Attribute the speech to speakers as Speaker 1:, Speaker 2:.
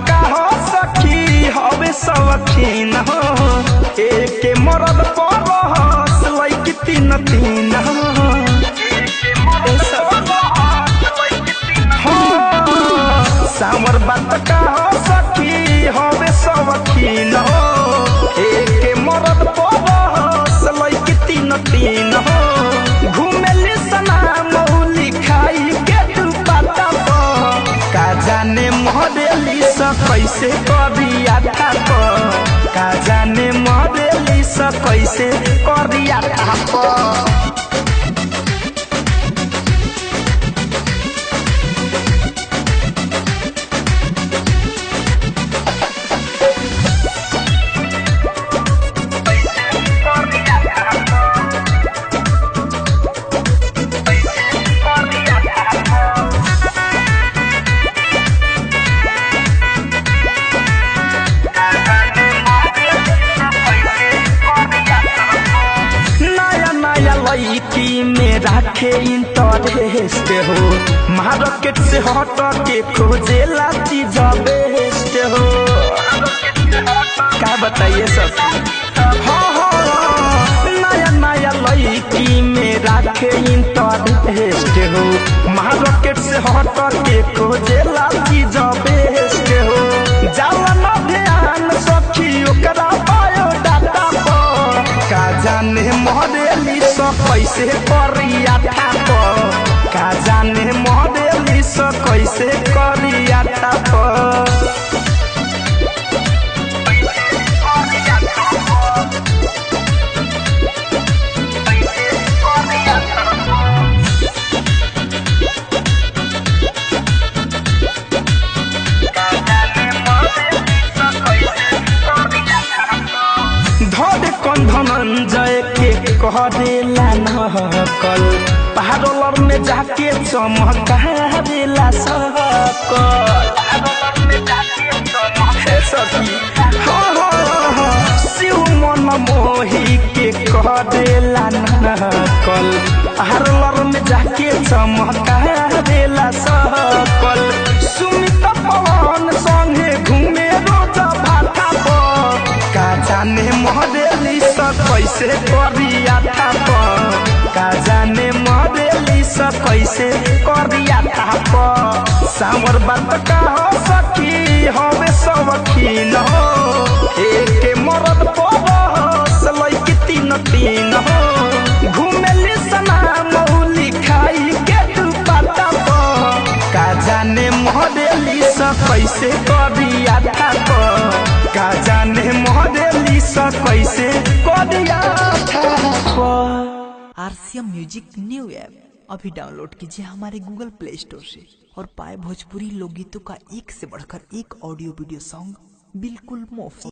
Speaker 1: का हो सखी हवे सवखीन हो एक मरद परस लैक तीन तीन सावर बात का हो सखी हवे सवखीन हो एक मरद परस लैक तीन तीन हो घूमेली सना मौली खाई के दुपट्टा का जाने मॉडली स कैसे करिया था का जाने मॉडली स कैसे करिया था लड़की में रखे इंटरेस्ट हो मार्केट से हट के खोजेला चीज बेस्ट हो क्या बताइए सब नया नया लड़की में रखे इंटरेस्ट हो मार्केट से हट के खोजेला चीज बेस्ट हो जाला न ध्यान सखी ओकरा बायोडाटा पर का जाने मॉडली कैसे करिया था का जाने मॉडली स कैसे करिया था धरे धनंजय के करेला नकल पार्लर में जाके चमकारेला सकल शिव मन मोही के करेला नकल पार्लर में जाके चमकारेला सकल सुमित पवन संगे घूमे रोज भाटा का जाने मॉडली स कैसे करिया था का जाने मॉडली स कैसे करिया था सावर बात का हो सखी हवे सवखीन हो एक मरद परस लैक तीन तीन हो घूमेली सना मौली खाई के दुपट्टा का जाने मॉडली स कैसे करिया था का जाने मॉडली स कैसे करिया था।
Speaker 2: आरसीएम म्यूजिक न्यू ऐप अभी डाउनलोड कीजिए हमारे गूगल प्ले स्टोर से और पाए भोजपुरी लोकगीतों का एक से बढ़कर एक ऑडियो वीडियो सॉन्ग बिल्कुल मुफ्त।